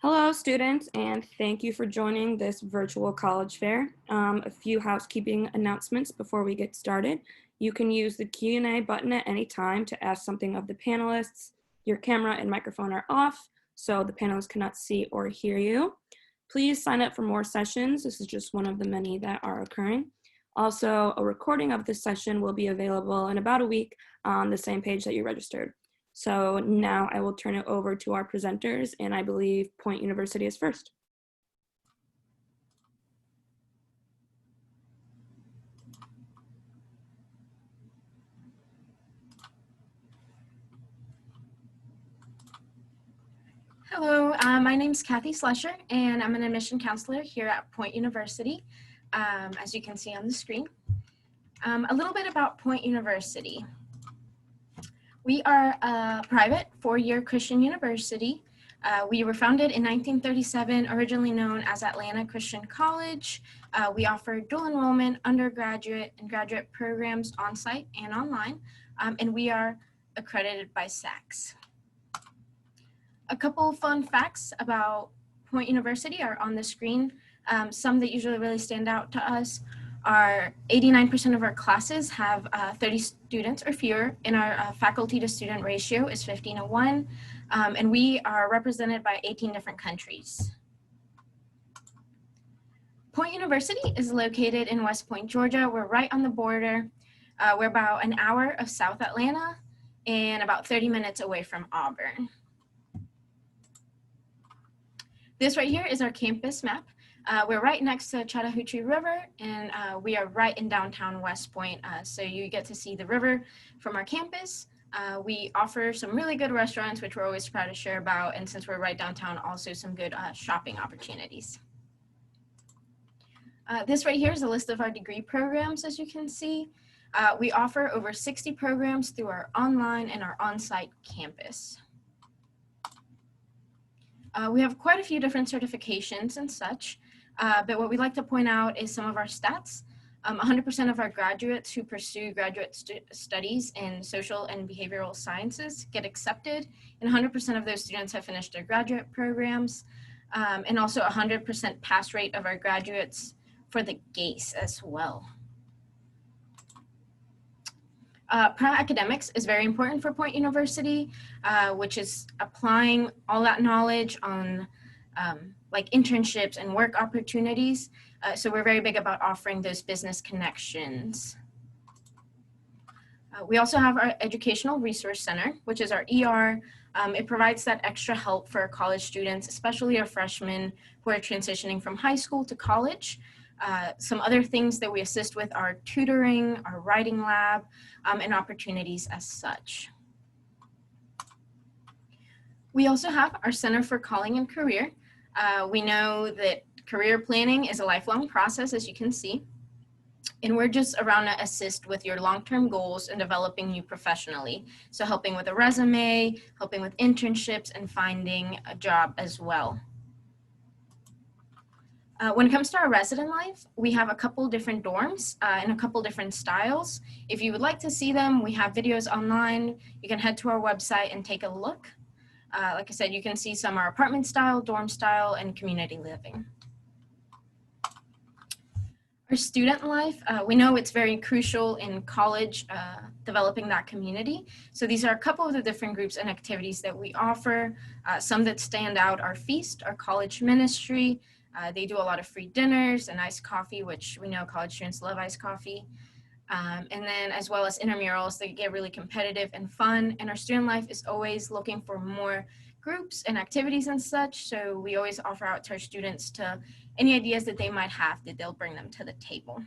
Hello, students, and thank you for joining this virtual college fair. A few housekeeping announcements before we get started. You can use the Q&A button at any time to ask something of the panelists. Your camera and microphone are off, so the panelists cannot see or hear you. Please sign up for more sessions. This is just one of the many that are occurring. Also, a recording of this session will be available in about a week on the same page that you registered. So now I will turn it over to our presenters, and I believe Point University is first. Hello, my name is Kathy Slusher, and I'm an admission counselor here at Point University, as you can see on the screen. A little bit about Point University. We are a private four-year Christian university. We were founded in 1937, originally known as Atlanta Christian College. We offer dual enrollment, undergraduate, and graduate programs on-site and online, and we are accredited by SACS. A couple fun facts about Point University are on the screen. Some that usually really stand out to us are 89% of our classes have 30 students or fewer, and our faculty to student ratio is 15:1, and we are represented by 18 different countries. Point University is located in West Point, Georgia. We're right on the border. We're about an hour of South Atlanta and about 30 minutes away from Auburn. This right here is our campus map. We're right next to Chattahoochee River, and we are right in downtown West Point, so you get to see the river from our campus. We offer some really good restaurants, which we're always proud to share about, and since we're right downtown, also some good shopping opportunities. This right here is a list of our degree programs, as you can see. We offer over 60 programs through our online and our on-site campus. We have quite a few different certifications and such, but what we'd like to point out is some of our stats. 100% of our graduates who pursue graduate studies in social and behavioral sciences get accepted, and 100% of those students have finished their graduate programs, and also 100% pass rate of our graduates for the GACE as well. Academics is very important for Point University, which is applying all that knowledge on like internships and work opportunities. So we're very big about offering those business connections. We also have our Educational Resource Center, which is our ER. It provides that extra help for college students, especially our freshmen who are transitioning from high school to college. Some other things that we assist with are tutoring, our writing lab, and opportunities as such. We also have our Center for Calling and Career. We know that career planning is a lifelong process, as you can see, and we're just around to assist with your long-term goals and developing you professionally. So helping with a resume, helping with internships, and finding a job as well. When it comes to our resident life, we have a couple different dorms in a couple different styles. If you would like to see them, we have videos online. You can head to our website and take a look. Like I said, you can see some are apartment style, dorm style, and community living. Our student life, we know it's very crucial in college, developing that community. So these are a couple of the different groups and activities that we offer. Some that stand out are Feast, our college ministry. They do a lot of free dinners and iced coffee, which we know college students love iced coffee. And then as well as intramurals, they get really competitive and fun. And our student life is always looking for more groups and activities and such. So we always offer out to our students to any ideas that they might have that they'll bring them to the table.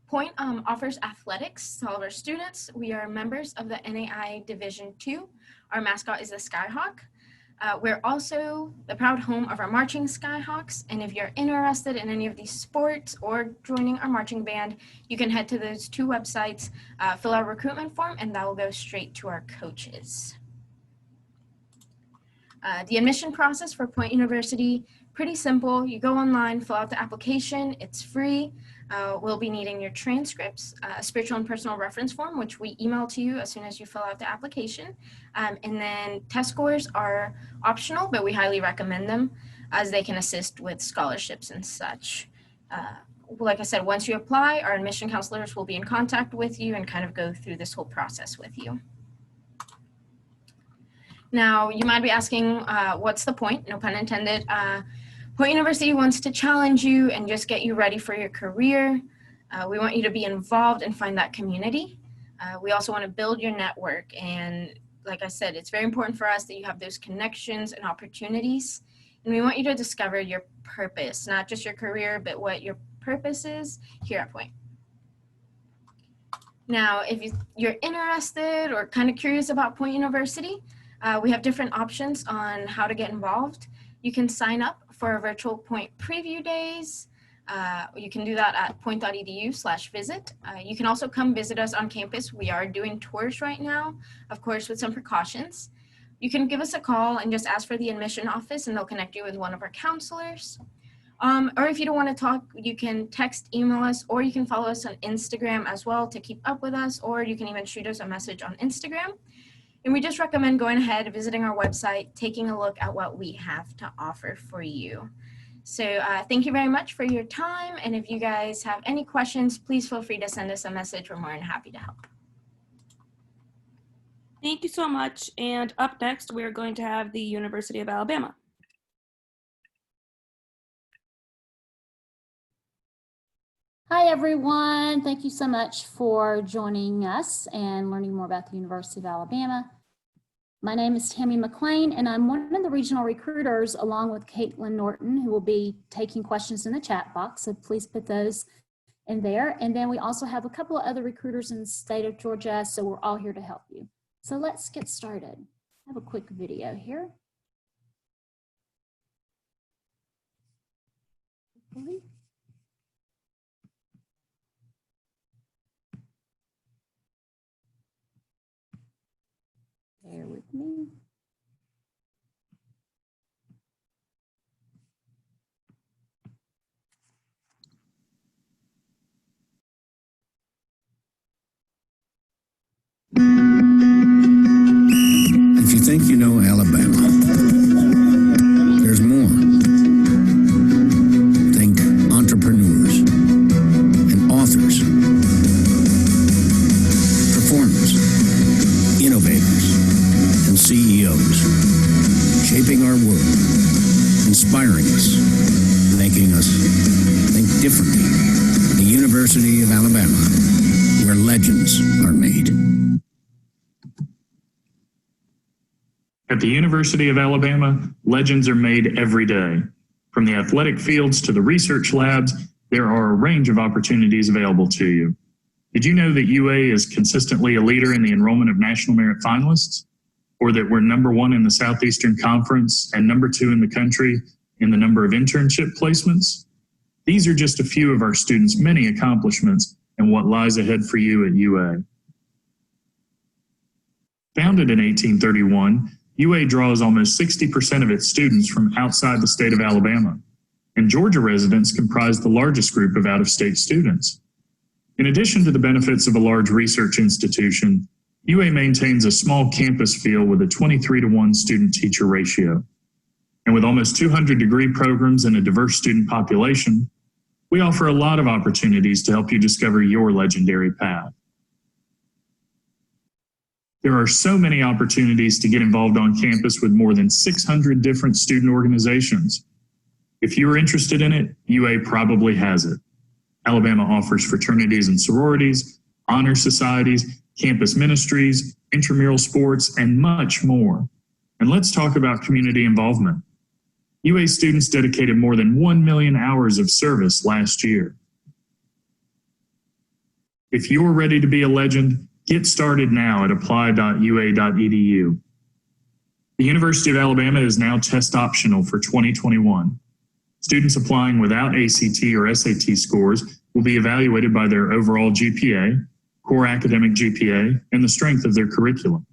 Point offers athletics to all of our students. We are members of the NAI Division II. Our mascot is the Skyhawk. We're also the proud home of our marching Skyhawks, and if you're interested in any of these sports or joining our marching band, you can head to those two websites, fill out a recruitment form, and that will go straight to our coaches. The admission process for Point University, pretty simple. You go online, fill out the application, it's free. We'll be needing your transcripts, a spiritual and personal reference form, which we email to you as soon as you fill out the application. And then test scores are optional, but we highly recommend them as they can assist with scholarships and such. Like I said, once you apply, our admission counselors will be in contact with you and kind of go through this whole process with you. Now, you might be asking, what's the point? No pun intended. Point University wants to challenge you and just get you ready for your career. We want you to be involved and find that community. We also want to build your network. And like I said, it's very important for us that you have those connections and opportunities. And we want you to discover your purpose, not just your career, but what your purpose is here at Point. Now, if you're interested or kind of curious about Point University, we have different options on how to get involved. You can sign up for our virtual Point preview days. You can do that at point.edu/visit. You can also come visit us on campus. We are doing tours right now, of course, with some precautions. You can give us a call and just ask for the admission office and they'll connect you with one of our counselors. Or if you don't want to talk, you can text, email us, or you can follow us on Instagram as well to keep up with us, or you can even shoot us a message on Instagram. And we just recommend going ahead, visiting our website, taking a look at what we have to offer for you. So thank you very much for your time. And if you guys have any questions, please feel free to send us a message. We're more than happy to help. Thank you so much. And up next, we're going to have the University of Alabama. Hi, everyone. Thank you so much for joining us and learning more about the University of Alabama. My name is Tammy McLean, and I'm one of the regional recruiters along with Caitlin Norton, who will be taking questions in the chat box. So please put those in there. And then we also have a couple of other recruiters in the state of Georgia, so we're all here to help you. So let's get started. I have a quick video here. Bear with me. If you think you know Alabama, there's more. Think entrepreneurs and authors, performers, innovators, and CEOs, shaping our world, inspiring us, making us think differently. The University of Alabama, where legends are made. At the University of Alabama, legends are made every day. From the athletic fields to the research labs, there are a range of opportunities available to you. Did you know that UA is consistently a leader in the enrollment of National Merit finalists? Or that we're #1 in the Southeastern Conference and #2 in the country in the number of internship placements? These are just a few of our students' many accomplishments and what lies ahead for you at UA. Founded in 1831, UA draws almost 60% of its students from outside the state of Alabama, and Georgia residents comprise the largest group of out-of-state students. In addition to the benefits of a large research institution, UA maintains a small campus feel with a 23-to-1 student-teacher ratio. And with almost 200 degree programs and a diverse student population, we offer a lot of opportunities to help you discover your legendary path. There are so many opportunities to get involved on campus with more than 600 different student organizations. If you are interested in it, UA probably has it. Alabama offers fraternities and sororities, honor societies, campus ministries, intramural sports, and much more. And let's talk about community involvement. UA students dedicated more than 1 million hours of service last year. If you're ready to be a legend, get started now at apply.ua.edu. The University of Alabama is now test optional for 2021. Students applying without ACT or SAT scores will be evaluated by their overall GPA, core academic GPA, and the strength of their curriculum.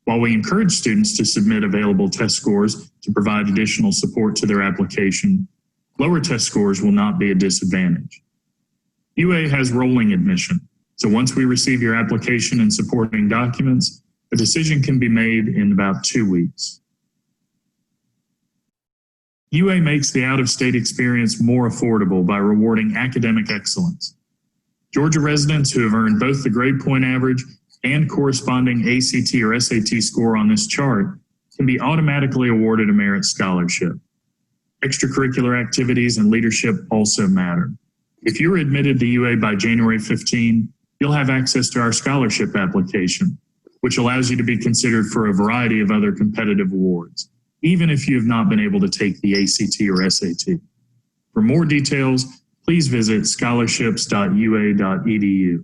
While we encourage students to submit available test scores to provide additional support to their application, lower test scores will not be a disadvantage. UA has rolling admission, so once we receive your application and supporting documents, a decision can be made in about 2 weeks. UA makes the out-of-state experience more affordable by rewarding academic excellence. Georgia residents who have earned both the grade point average and corresponding ACT or SAT score on this chart can be automatically awarded a merit scholarship. Extracurricular activities and leadership also matter. If you're admitted to UA by January 15, you'll have access to our scholarship application, which allows you to be considered for a variety of other competitive awards, even if you have not been able to take the ACT or SAT. For more details, please visit scholarships.ua.edu.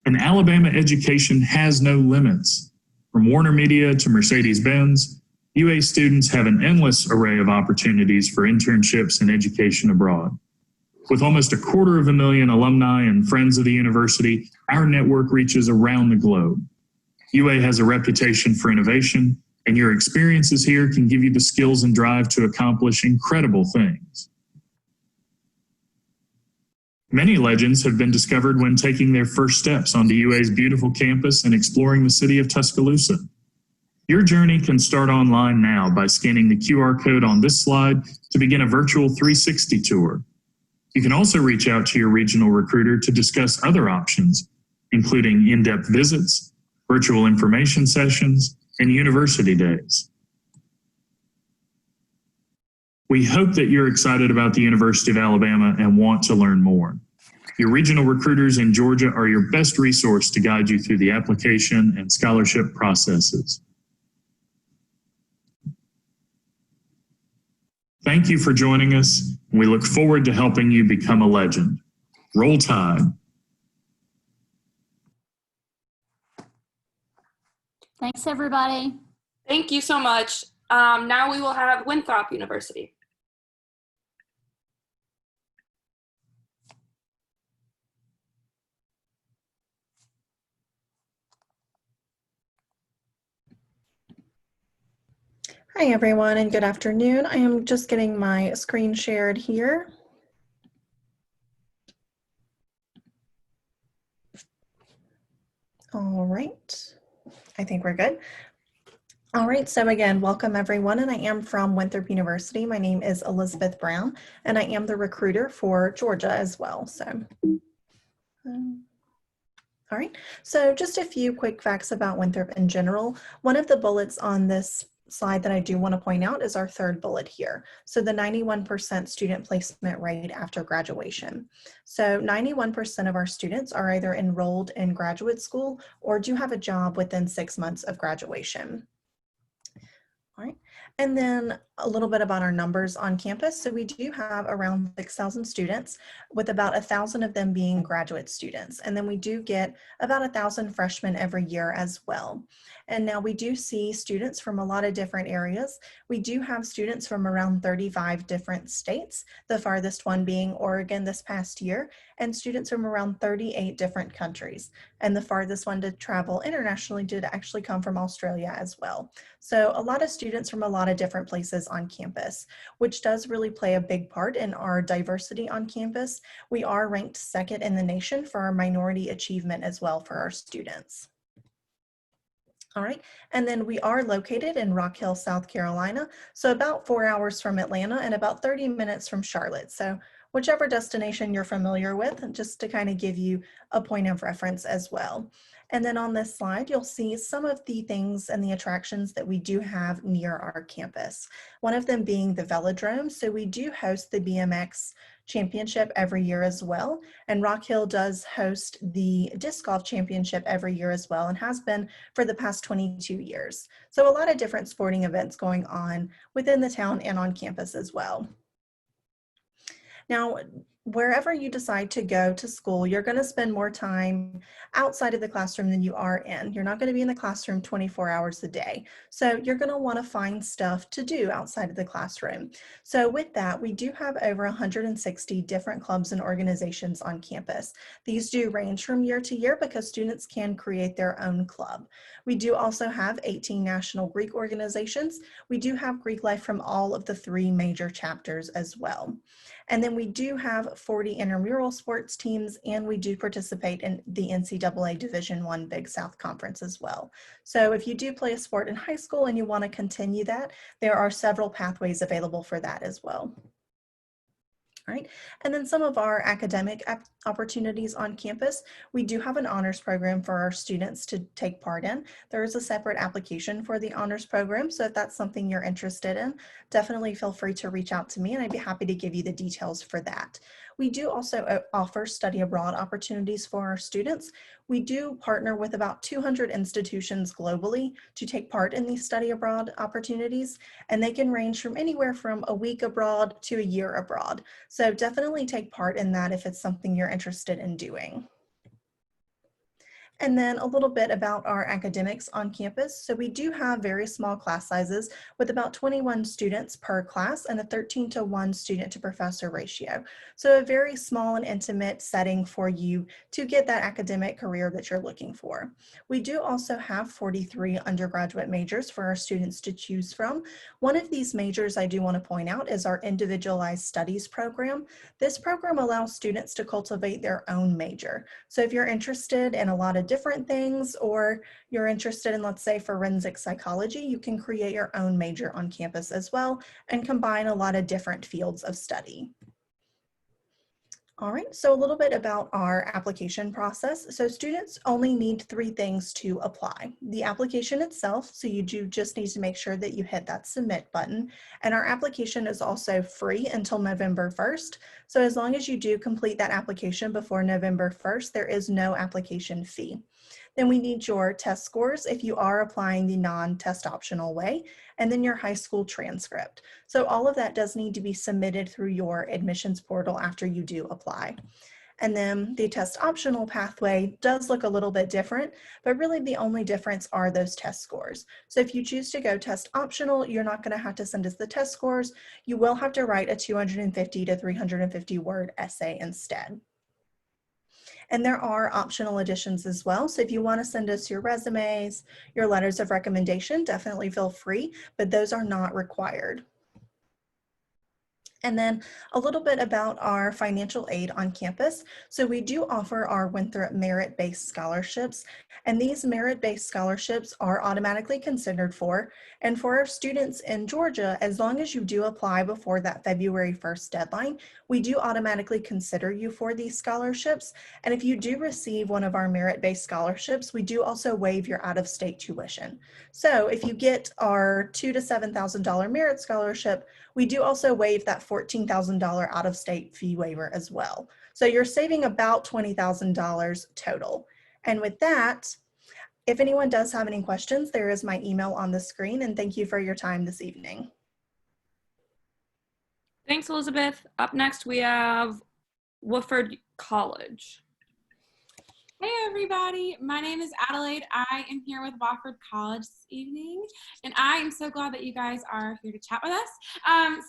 And Alabama education has no limits. From Warner Media to Mercedes-Benz, UA students have an endless array of opportunities for internships and education abroad. With almost 250,000 alumni and friends of the university, our network reaches around the globe. UA has a reputation for innovation, and your experiences here can give you the skills and drive to accomplish incredible things. Many legends have been discovered when taking their first steps onto UA's beautiful campus and exploring the city of Tuscaloosa. Your journey can start online now by scanning the QR code on this slide to begin a virtual 360 tour. You can also reach out to your regional recruiter to discuss other options, including in-depth visits, virtual information sessions, and university days. We hope that you're excited about the University of Alabama and want to learn more. Your regional recruiters in Georgia are your best resource to guide you through the application and scholarship processes. Thank you for joining us. We look forward to helping you become a legend. Roll Tide. Thanks, everybody. Thank you so much. Now we will have Winthrop University. Hi everyone and good afternoon. I am just getting my screen shared here. All right, I think we're good. All right, so again, welcome everyone, and I am from Winthrop University. My name is Elizabeth Brown, and I am the recruiter for Georgia as well. All right, so just a few quick facts about Winthrop in general. One of the bullets on this slide that I do want to point out is our third bullet here. So the 91% student placement rate after graduation. So 91% of our students are either enrolled in graduate school or do have a job within 6 months of graduation. All right, and then a little bit about our numbers on campus. So we do have around 6,000 students, with about 1,000 of them being graduate students. And then we do get about 1,000 freshmen every year as well. And now we do see students from a lot of different areas. We do have students from around 35 different states, the farthest one being Oregon this past year, and students from around 38 different countries. And the farthest one to travel internationally did actually come from Australia as well. So a lot of students from a lot of different places on campus, which does really play a big part in our diversity on campus. We are ranked second in the nation for our minority achievement as well for our students. All right, and then we are located in Rock Hill, South Carolina, so about 4 hours from Atlanta and about 30 minutes from Charlotte. So whichever destination you're familiar with, just to kind of give you a point of reference as well. And then on this slide, you'll see some of the things and the attractions that we do have near our campus. One of them being the velodrome. So we do host the BMX championship every year as well. And Rock Hill does host the disc golf championship every year as well, and has been for the past 22 years. So a lot of different sporting events going on within the town and on campus as well. Now, wherever you decide to go to school, you're going to spend more time outside of the classroom than you are in. You're not going to be in the classroom 24 hours a day. So you're going to want to find stuff to do outside of the classroom. So with that, we do have over 160 different clubs and organizations on campus. These do range from year to year because students can create their own club. We do also have 18 national Greek organizations. We do have Greek life from all of the 3 major chapters as well. And then we do have 40 intramural sports teams, and we do participate in the NCAA Division I Big South Conference as well. So if you do play a sport in high school and you want to continue that, there are several pathways available for that as well. All right. And then some of our academic opportunities on campus, we do have an honors program for our students to take part in. There is a separate application for the honors program. So if that's something you're interested in, definitely feel free to reach out to me and I'd be happy to give you the details for that. We do also offer study abroad opportunities for our students. We do partner with about 200 institutions globally to take part in these study abroad opportunities, and they can range from anywhere from a week abroad to a year abroad. So definitely take part in that if it's something you're interested in doing. And then a little bit about our academics on campus. So we do have very small class sizes with about 21 students per class and a 13-to-1 student to professor ratio. So a very small and intimate setting for you to get that academic career that you're looking for. We do also have 43 undergraduate majors for our students to choose from. One of these majors I do want to point out is our individualized studies program. This program allows students to cultivate their own major. So if you're interested in a lot of different things, or you're interested in, let's say, forensic psychology, you can create your own major on campus as well and combine a lot of different fields of study. All right, so a little bit about our application process. So students only need 3 things to apply. The application itself, so you do just need to make sure that you hit that submit button. And our application is also free until November 1st. So as long as you do complete that application before November 1st, there is no application fee. Then we need your test scores if you are applying the non-test optional way, and then your high school transcript. So all of that does need to be submitted through your admissions portal after you do apply. And then the test optional pathway does look a little bit different, but really the only difference are those test scores. So if you choose to go test optional, you're not going to have to send us the test scores. You will have to write a 250 to 350 word essay instead. And there are optional additions as well. So if you want to send us your resumes, your letters of recommendation, definitely feel free, but those are not required. And then a little bit about our financial aid on campus. So we do offer our Winthrop merit-based scholarships, and these merit-based scholarships are automatically considered for. And for our students in Georgia, as long as you do apply before that February 1st deadline, we do automatically consider you for these scholarships. And if you do receive one of our merit-based scholarships, we do also waive your out-of-state tuition. So if you get our $2,000 to $7,000 merit scholarship, we do also waive that $14,000 out-of-state fee waiver as well. So you're saving about $20,000 total. And with that, if anyone does have any questions, there is my email on the screen, and thank you for your time this evening. Thanks, Elizabeth. Up next, we have Wofford College. Hey everybody, my name is Adelaide. I am here with Wofford College this evening, and I am so glad that you guys are here to chat with us.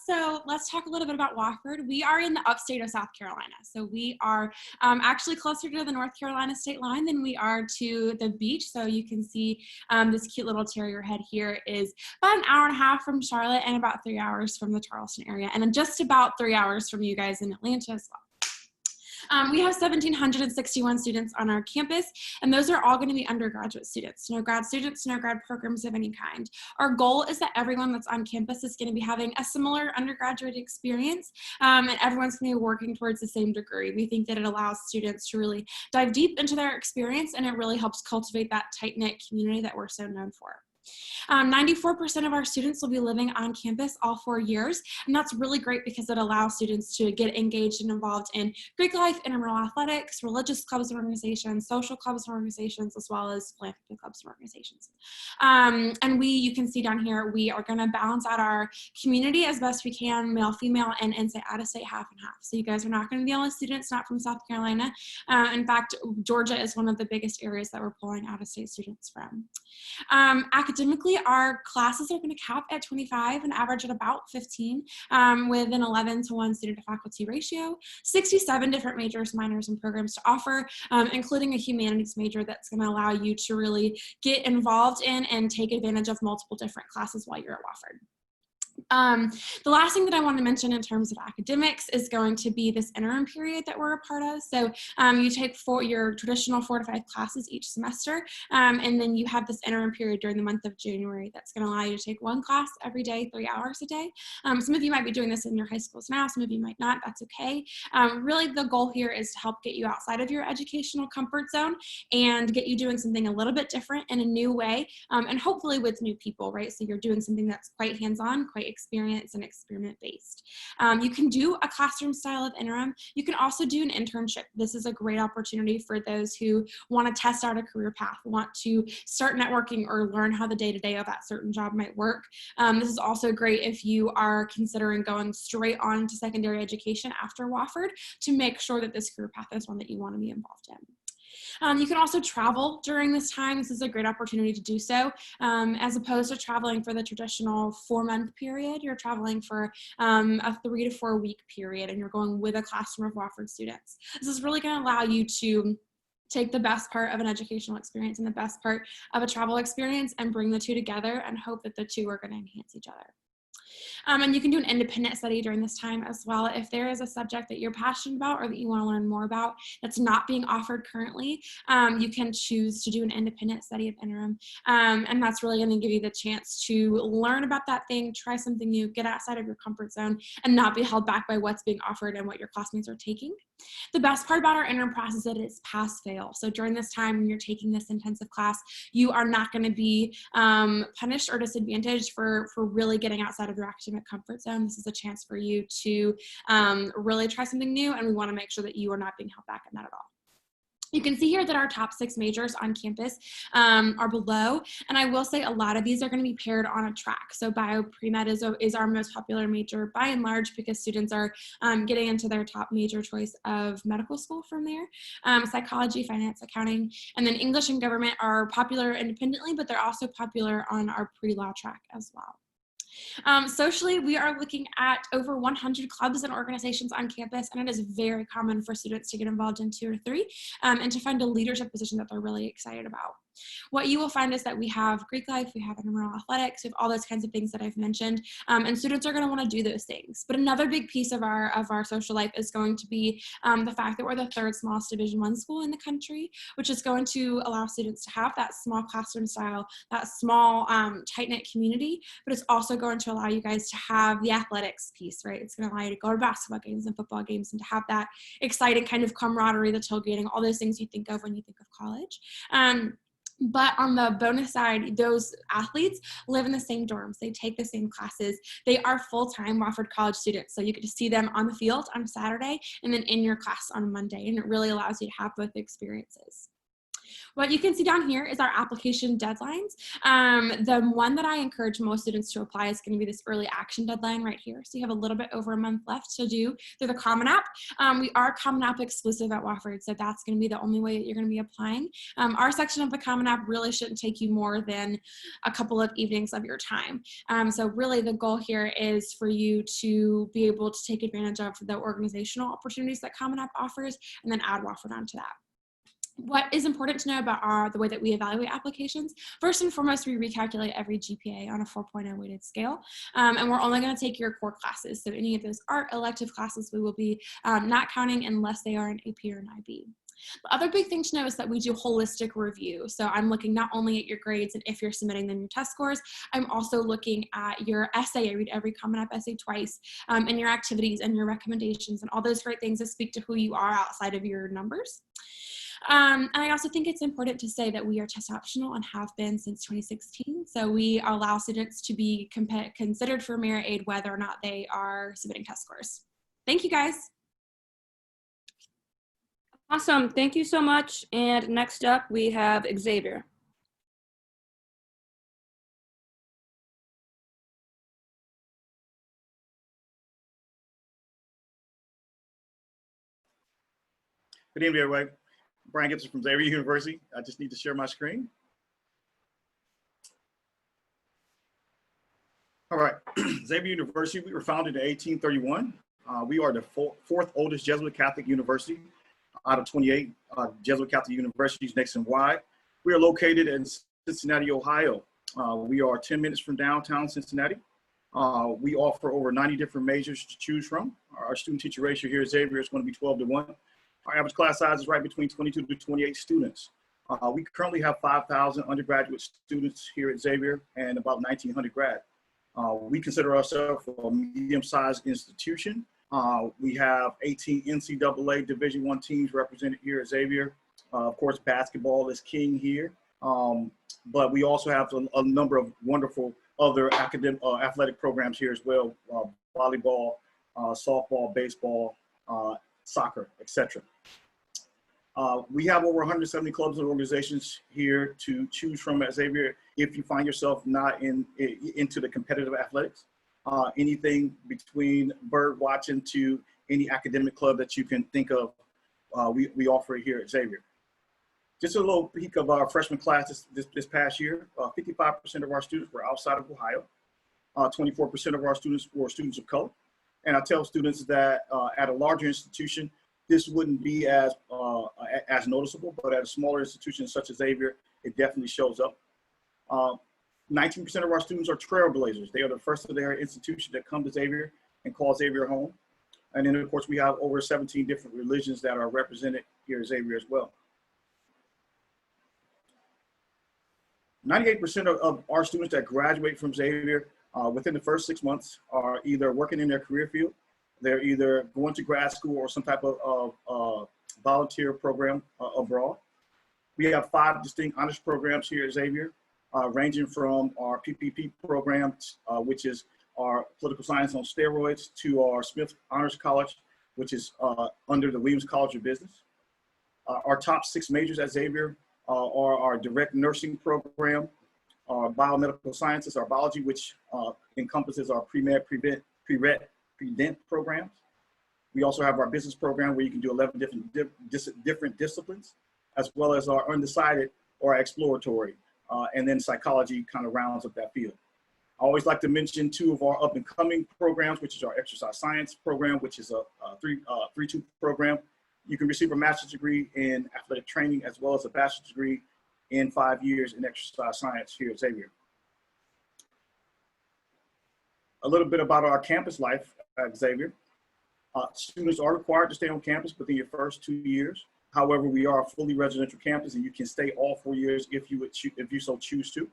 So let's talk a little bit about Wofford. We are in the upstate of South Carolina. So we are actually closer to the North Carolina state line than we are to the beach. So you can see this cute little terrier head here is about an hour and a half from Charlotte and about 3 hours from the Charleston area, and then just about 3 hours from you guys in Atlanta as well. We have 1,761 students on our campus, and those are all going to be undergraduate students, no grad programs of any kind. Our goal is that everyone that's on campus is going to be having a similar undergraduate experience, and everyone's going to be working towards the same degree. We think that it allows students to really dive deep into their experience, and it really helps cultivate that tight-knit community that we're so known for. 94% of our students will be living on campus all 4 years, and that's really great because it allows students to get engaged and involved in Greek life, intramural athletics, religious clubs and organizations, social clubs and organizations, as well as philanthropy clubs and organizations. And you can see down here, we are going to balance out our community as best we can, male, female, and in-state, out-of-state, half and half. So you guys are not going to be the only students not from South Carolina. In fact, Georgia is one of the biggest areas that we're pulling out-of-state students from. Academically, our classes are going to cap at 25 and average at about 15 with an 11 to 1 student to faculty ratio, 67 different majors, minors, and programs to offer, including a humanities major that's going to allow you to really get involved in and take advantage of multiple different classes while you're at Wofford. The last thing that I want to mention in terms of academics is going to be this interim period that we're a part of. So you take your traditional 4 to 5 classes each semester, and then you have this interim period during the month of January that's going to allow you to take 1 class every day, 3 hours a day. Some of you might be doing this in your high schools now, some of you might not, that's okay. Really the goal here is to help get you outside of your educational comfort zone and get you doing something a little bit different in a new way, and hopefully with new people, right? So you're doing something that's quite hands-on, quite experience and experiment-based. You can do a classroom style of interim. You can also do an internship. This is a great opportunity for those who want to test out a career path, want to start networking or learn how the day-to-day of that certain job might work. This is also great if you are considering going straight on to secondary education after Wofford to make sure that this career path is one that you want to be involved in. You can also travel during this time. This is a great opportunity to do so. As opposed to traveling for the traditional 4-month period, you're traveling for a 3 to 4 week period, and you're going with a classroom of Wofford students. This is really going to allow you to take the best part of an educational experience and the best part of a travel experience and bring the two together and hope that the two are going to enhance each other. And you can do an independent study during this time as well. If there is a subject that you're passionate about or that you want to learn more about that's not being offered currently, you can choose to do an independent study of interim. And that's really going to give you the chance to learn about that thing, try something new, get outside of your comfort zone, and not be held back by what's being offered and what your classmates are taking. The best part about our interim process is that it's pass-fail. So during this time when you're taking this intensive class, you are not going to be punished or disadvantaged for really getting outside of your academic comfort zone. This is a chance for you to really try something new, and we want to make sure that you are not being held back in that at all. You can see here that our top 6 majors on campus are below, and I will say a lot of these are going to be paired on a track. So bio pre-med is our most popular major by and large because students are getting into their top major choice of medical school from there. Psychology, finance, accounting, and then English and government are popular independently, but they're also popular on our pre-law track as well. Socially, we are looking at over 100 clubs and organizations on campus, and it is very common for students to get involved in 2 or 3 and to find a leadership position that they're really excited about. What you will find is that we have Greek life, we have intramural athletics, we have all those kinds of things that I've mentioned, and students are going to want to do those things. But another big piece of our social life is going to be the fact that we're the 3rd smallest Division I school in the country, which is going to allow students to have that small classroom style, that small tight-knit community, but it's also going to allow you guys to have the athletics piece, right? It's going to allow you to go to basketball games and football games and to have that exciting kind of camaraderie, the tailgating, all those things you think of when you think of college. But on the bonus side, those athletes live in the same dorms. They take the same classes. They are full-time Wofford College students. So you get to see them on the field on Saturday and then in your class on Monday. And it really allows you to have both experiences. What you can see down here is our application deadlines. The one that I encourage most students to apply is going to be this early action deadline right here. So you have a little bit over a month left to do through the Common App. We are Common App exclusive at Wofford, so that's going to be the only way that you're going to be applying. Our section of the Common App really shouldn't take you more than a couple of evenings of your time. So really the goal here is for you to be able to take advantage of the organizational opportunities that Common App offers and then add Wofford onto that. What is important to know about the way that we evaluate applications, first and foremost, we recalculate every GPA on a 4.0 weighted scale, and we're only going to take your core classes. So any of those art elective classes we will be not counting unless they are an AP or an IB. The other big thing to know is that we do holistic review. So I'm looking not only at your grades and if you're submitting them your test scores, I'm also looking at your essay. I read every Common App essay twice, and your activities and your recommendations and all those great things that speak to who you are outside of your numbers. And I also think it's important to say that we are test optional and have been since 2016. So we allow students to be considered for merit aid whether or not they are submitting test scores. Thank you, guys. Awesome. Thank you so much. And next up, we have Xavier. Good evening, everybody. Brian Gibson from Xavier University. I just need to share my screen. All right, Xavier University, we were founded in 1831. We are the fourth oldest Jesuit Catholic university out of 28 Jesuit Catholic universities nationwide. We are located in Cincinnati, Ohio. We are 10 minutes from downtown Cincinnati. We offer over 90 different majors to choose from. Our student-teacher ratio here at Xavier is going to be 12-1. Our average class size is right between 22 to 28 students. We currently have 5,000 undergraduate students here at Xavier and about 1,900 grad. We consider ourselves a medium-sized institution. We have 18 NCAA Division I teams represented here at Xavier. Of course, basketball is king here. But we also have a number of wonderful other academic athletic programs here as well. Volleyball, softball, baseball, soccer, etc. We have over 170 clubs and organizations here to choose from at Xavier if you find yourself not into the competitive athletics. Anything between bird watching to any academic club that you can think of, we offer it here at Xavier. Just a little peek of our freshman class this past year. 55% of our students were outside of Ohio. 24% of our students were students of color. And I tell students that at a larger institution, this wouldn't be as noticeable, but at a smaller institution such as Xavier, it definitely shows up. 19% of our students are trailblazers. They are the first of their institution that come to Xavier and call Xavier home. And then of course, we have over 17 different religions that are represented here at Xavier as well. 98% of our students that graduate from Xavier within the first 6 months are either working in their career field, they're either going to grad school or some type of volunteer program abroad. We have 5 distinct honors programs here at Xavier, ranging from our PPP program, which is our political science on steroids, to our Smith Honors College, which is under the Williams College of Business. Our top 6 majors at Xavier are our direct nursing program, our biomedical sciences, our biology, which encompasses our pre-med, pre-dent programs. We also have our business program where you can do 11 different disciplines, as well as our undecided or exploratory, and then psychology kind of rounds up that field. I always like to mention 2 of our up and coming programs, which is our exercise science program, which is a 3-2 program. You can receive a master's degree in athletic training as well as a bachelor's degree in 5 years in exercise science here at Xavier. A little bit about our campus life at Xavier. Students are required to stay on campus within your first 2 years. However, we are a fully residential campus and you can stay all 4 years if you so choose to.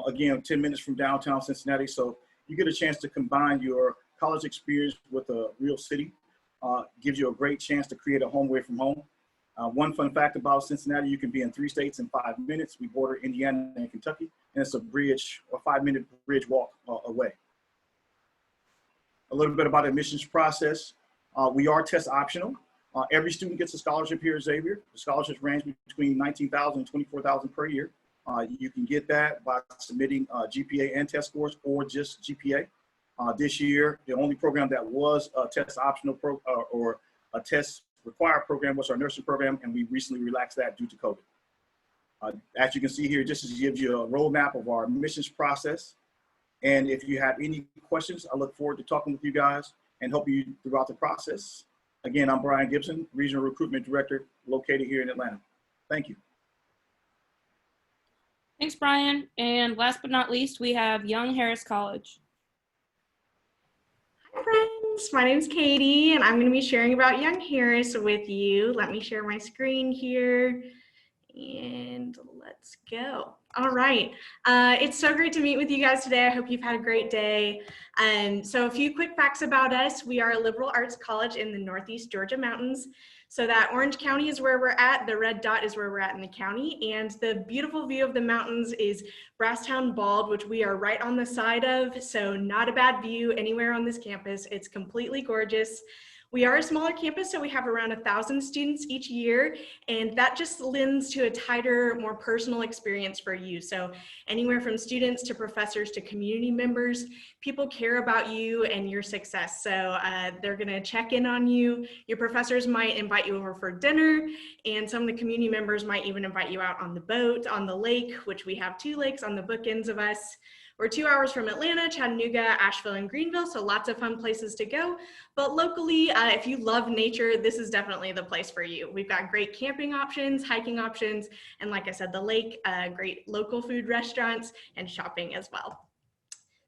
Again, 10 minutes from downtown Cincinnati, so you get a chance to combine your college experience with a real city. Gives you a great chance to create a home away from home. One fun fact about Cincinnati, you can be in 3 states in 5 minutes. We border Indiana and Kentucky, and it's a 5-minute bridge walk away. A little bit about admissions process. We are test optional. Every student gets a scholarship here at Xavier. The scholarships range between $19,000 and $24,000 per year. You can get that by submitting GPA and test scores or just GPA. This year, the only program that was a test optional or a test required program was our nursing program, and we recently relaxed that due to COVID. As you can see here, just gives you a roadmap of our admissions process. And if you have any questions, I look forward to talking with you guys and helping you throughout the process. Again, I'm Brian Gibson, Regional Recruitment Director located here in Atlanta. Thank you. Thanks, Brian. And last but not least, we have Young Harris College. Hi friends, my name is Katie and I'm going to be sharing about Young Harris with you. Let me share my screen here and let's go. All right, it's so great to meet with you guys today. I hope you've had a great day. So a few quick facts about us. We are a liberal arts college in the Northeast Georgia mountains. So that orange county is where we're at. The red dot is where we're at in the county. And the beautiful view of the mountains is Brasstown Bald, which we are right on the side of. So not a bad view anywhere on this campus. It's completely gorgeous. We are a smaller campus, so we have around 1,000 students each year, and that just lends to a tighter, more personal experience for you. So anywhere from students to professors to community members, people care about you and your success. So they're gonna check in on you. Your professors might invite you over for dinner, and some of the community members might even invite you out on the boat, on the lake, which we have 2 lakes on the bookends of us. We're 2 hours from Atlanta, Chattanooga, Asheville, and Greenville, so lots of fun places to go. But locally, if you love nature, this is definitely the place for you. We've got great camping options, hiking options, and like I said, the lake, great local food restaurants, and shopping as well.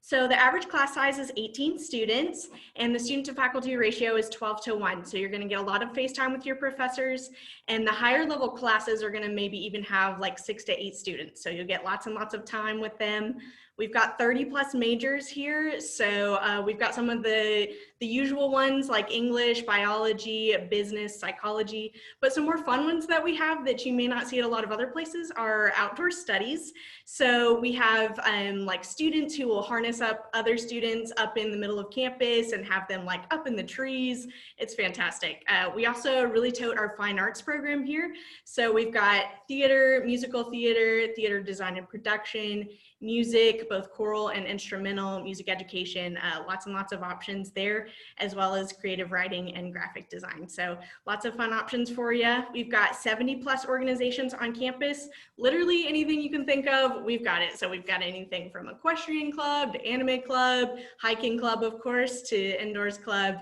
So the average class size is 18 students, and the student to faculty ratio is 12:1. So you're gonna get a lot of face time with your professors, and the higher level classes are gonna maybe even have like 6 to 8 students. So you'll get lots and lots of time with them. We've got 30+ majors here. So we've got some of the usual ones like English, biology, business, psychology, but some more fun ones that we have that you may not see at a lot of other places are outdoor studies. So we have like students who will harness up other students up in the middle of campus and have them like up in the trees. It's fantastic. We also really tote our fine arts program here. So we've got theater, musical theater, theater design and production, music, both choral and instrumental, music education, lots and lots of options there, as well as creative writing and graphic design. So lots of fun options for you. We've got 70+ organizations on campus. Literally anything you can think of, we've got it. So we've got anything from equestrian club to anime club, hiking club, of course, to indoors club.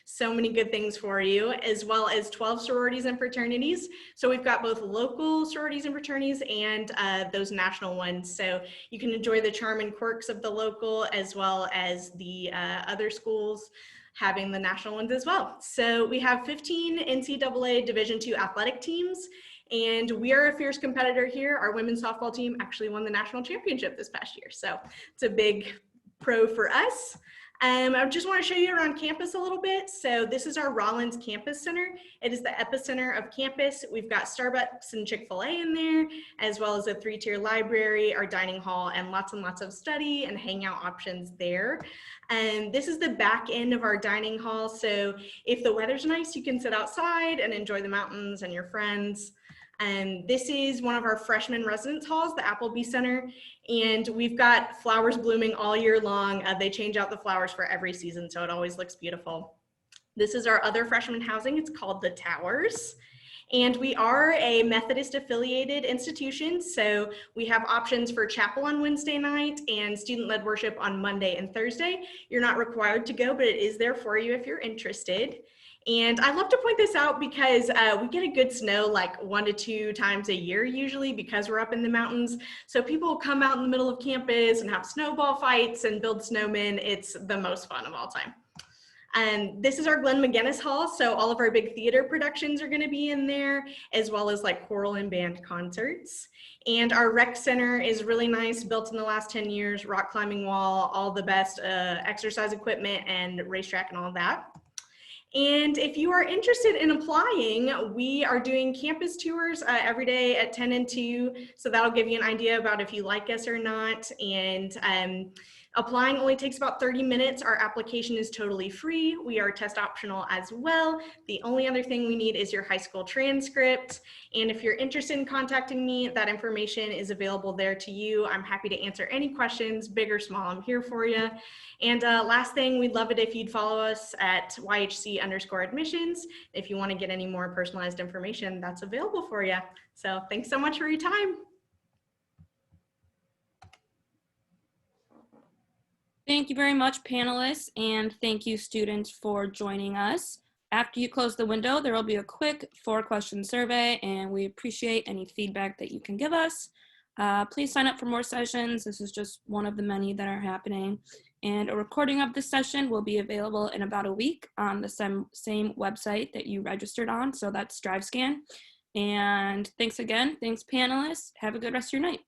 So many good things for you, as well as 12 sororities and fraternities. So we've got both local sororities and fraternities and those national ones. So you can enjoy the charm and quirks of the local as well as the other schools having the national ones as well. So we have 15 NCAA Division II athletic teams, and we are a fierce competitor here. Our women's softball team actually won the national championship this past year. So it's a big pro for us. I just want to show you around campus a little bit. So this is our Rollins Campus Center. It is the epicenter of campus. We've got Starbucks and Chick-fil-A in there, as well as a 3-tier library, our dining hall, and lots of study and hangout options there. And this is the back end of our dining hall. So if the weather's nice, you can sit outside and enjoy the mountains and your friends. And this is one of our freshman residence halls, the Appleby Center, and we've got flowers blooming all year long. They change out the flowers for every season, so it always looks beautiful. This is our other freshman housing. It's called the Towers. And we are a Methodist affiliated institution, so we have options for chapel on Wednesday night and student-led worship on Monday and Thursday. You're not required to go, but it is there for you if you're interested. And I love to point this out because we get a good snow like 1 to 2 times a year usually because we're up in the mountains. So people will come out in the middle of campus and have snowball fights and build snowmen. It's the most fun of all time. And this is our Glenn McGinnis Hall. So all of our big theater productions are gonna be in there, as well as like choral and band concerts. And our rec center is really nice, built in the last 10 years, rock climbing wall, all the best exercise equipment and racetrack and all that. And if you are interested in applying, we are doing campus tours every day at 10 and 2. So that'll give you an idea about if you like us or not. And applying only takes about 30 minutes. Our application is totally free. We are test optional as well. The only other thing we need is your high school transcript. And if you're interested in contacting me, that information is available there to you. I'm happy to answer any questions, big or small, I'm here for you. And last thing, we'd love it if you'd follow us at YHC_admissions. If you want to get any more personalized information, that's available for you. So thanks so much for your time. Thank you very much, panelists, and thank you, students, for joining us. After you close the window, there will be a quick 4-question survey, and we appreciate any feedback that you can give us. Please sign up for more sessions. This is just one of the many that are happening. And a recording of this session will be available in about a week on the same website that you registered on, so that's DriveScan. And thanks again. Thanks, panelists. Have a good rest of your night.